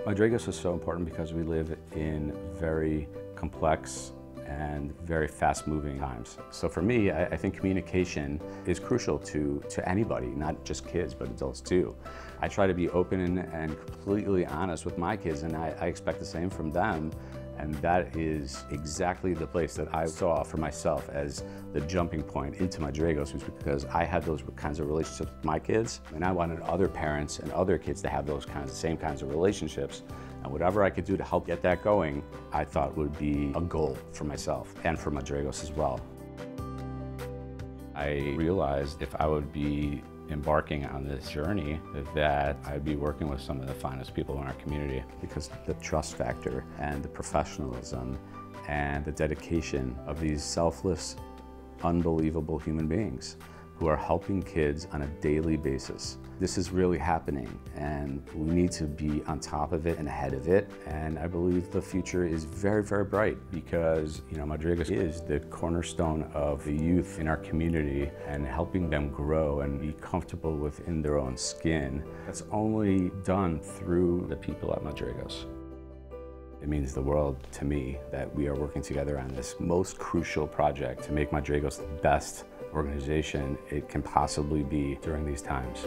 Madraigos is so important because we live in very complex and very fast-moving times. So for me, I think communication is crucial to anybody, not just kids, but adults too. I try to be open and completely honest with my kids, and I expect the same from them. And that is exactly the place that I saw for myself as the jumping point into Madraigos, was because I had those kinds of relationships with my kids, and I wanted other parents and other kids to have those same kinds of relationships. And whatever I could do to help get that going, I thought would be a goal for myself and for Madraigos as well. I realized if I would be embarking on this journey, that I'd be working with some of the finest people in our community, because the trust factor and the professionalism and the dedication of these selfless, unbelievable human beings who are helping kids on a daily basis. This is really happening, and we need to be on top of it and ahead of it. And I believe the future is very, very bright, because Madraigos is the cornerstone of the youth in our community, and helping them grow and be comfortable within their own skin. That's only done through the people at Madraigos. It means the world to me that we are working together on this most crucial project to make Madraigos the best organization it can possibly be during these times.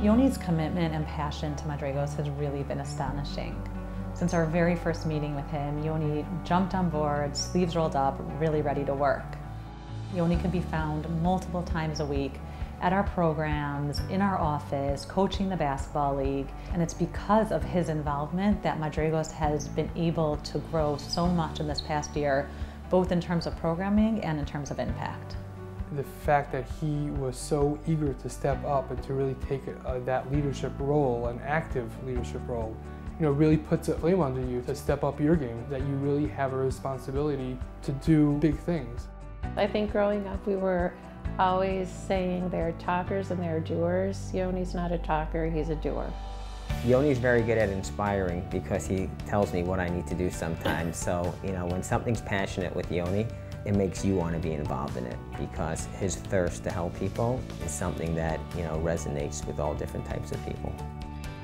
Yoni's commitment and passion to Madraigos has really been astonishing. Since our very first meeting with him, Yoni jumped on board, sleeves rolled up, really ready to work. Yoni can be found multiple times a week at our programs, in our office, coaching the basketball league, and it's because of his involvement that Madraigos has been able to grow so much in this past year, both in terms of programming and in terms of impact. The fact that he was so eager to step up and to really take that leadership role, an active leadership role, really puts a flame under you to step up your game, that you really have a responsibility to do big things. I think growing up we were always saying they're talkers and they're doers. Yoni's not a talker, he's a doer. Yoni's very good at inspiring because he tells me what I need to do sometimes. So, when something's passionate with Yoni, it makes you want to be involved in it, because his thirst to help people is something that, resonates with all different types of people.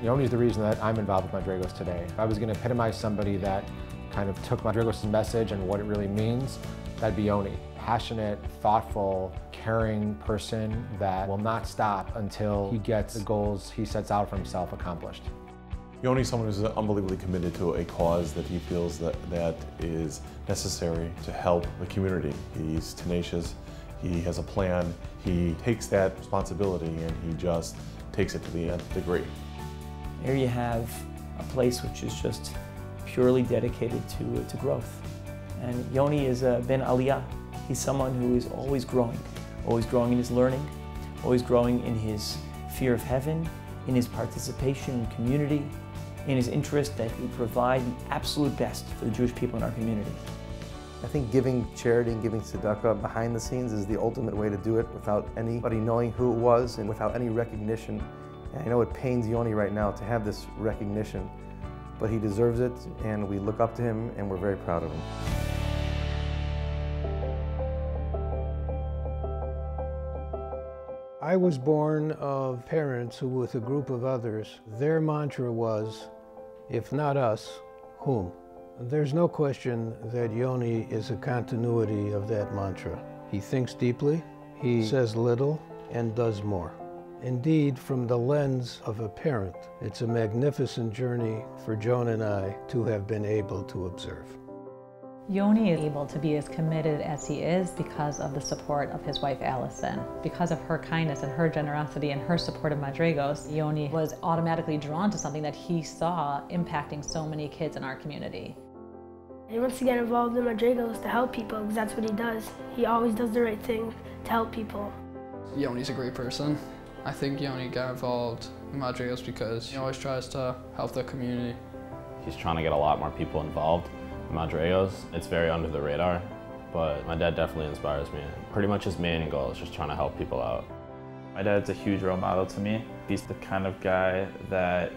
Yoni's the reason that I'm involved with Madraigos today. If I was going to epitomize somebody that kind of took Madraigos' message and what it really means, that'd be Yoni. Passionate, thoughtful, caring person that will not stop until he gets the goals he sets out for himself accomplished. Yoni's someone who's unbelievably committed to a cause that he feels that is necessary to help the community. He's tenacious, he has a plan, he takes that responsibility and he just takes it to the nth degree. Here you have a place which is just purely dedicated to growth. And Yoni has been aliyah. He's someone who is always growing in his learning, always growing in his fear of heaven, in his participation in community, in his interest that he provide the absolute best for the Jewish people in our community. I think giving charity and giving tzedakah behind the scenes is the ultimate way to do it without anybody knowing who it was and without any recognition. And I know it pains Yoni right now to have this recognition, but he deserves it, and we look up to him and we're very proud of him. I was born of parents who, with a group of others, their mantra was, if not us, whom? There's no question that Yoni is a continuity of that mantra. He thinks deeply, he says little, and does more. Indeed, from the lens of a parent, it's a magnificent journey for Joan and I to have been able to observe. Yoni is able to be as committed as he is because of the support of his wife Allison. Because of her kindness and her generosity and her support of Madraigos, Yoni was automatically drawn to something that he saw impacting so many kids in our community. He wants to get involved in Madraigos to help people, because that's what he does. He always does the right thing to help people. Yoni's a great person. I think Yoni got involved in Madraigos because he always tries to help the community. He's trying to get a lot more people involved. Madraigos, it's very under the radar, but my dad definitely inspires me. Pretty much his main goal is just trying to help people out. My dad's a huge role model to me. He's the kind of guy that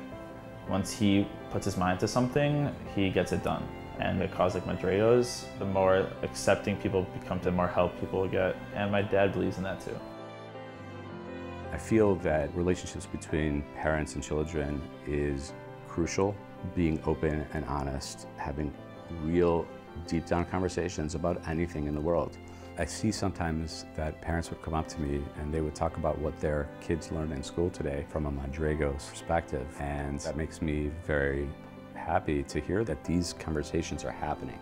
once he puts his mind to something, he gets it done. And a cause like Madraigos, the more accepting people become, the more help people will get. And my dad believes in that too. I feel that relationships between parents and children is crucial. Being open and honest, having real deep down conversations about anything in the world. I see sometimes that parents would come up to me and they would talk about what their kids learned in school today from a Madraigos perspective, and that makes me very happy to hear that these conversations are happening,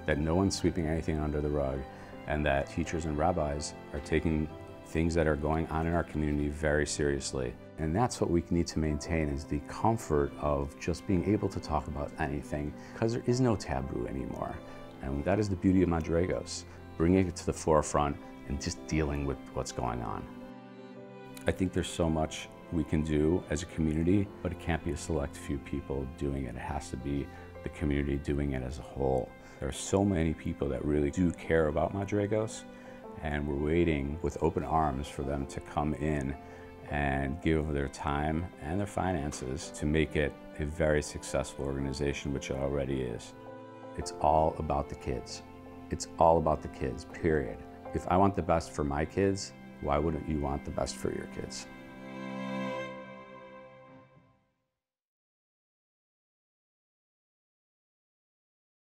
that no one's sweeping anything under the rug, and that teachers and rabbis are taking things that are going on in our community very seriously. And that's what we need to maintain, is the comfort of just being able to talk about anything, because there is no taboo anymore. And that is the beauty of Madraigos, bringing it to the forefront and just dealing with what's going on. I think there's so much we can do as a community, but it can't be a select few people doing it. It has to be the community doing it as a whole. There are so many people that really do care about Madraigos, and we're waiting with open arms for them to come in and give their time and their finances to make it a very successful organization, which it already is. It's all about the kids. It's all about the kids, period. If I want the best for my kids, why wouldn't you want the best for your kids?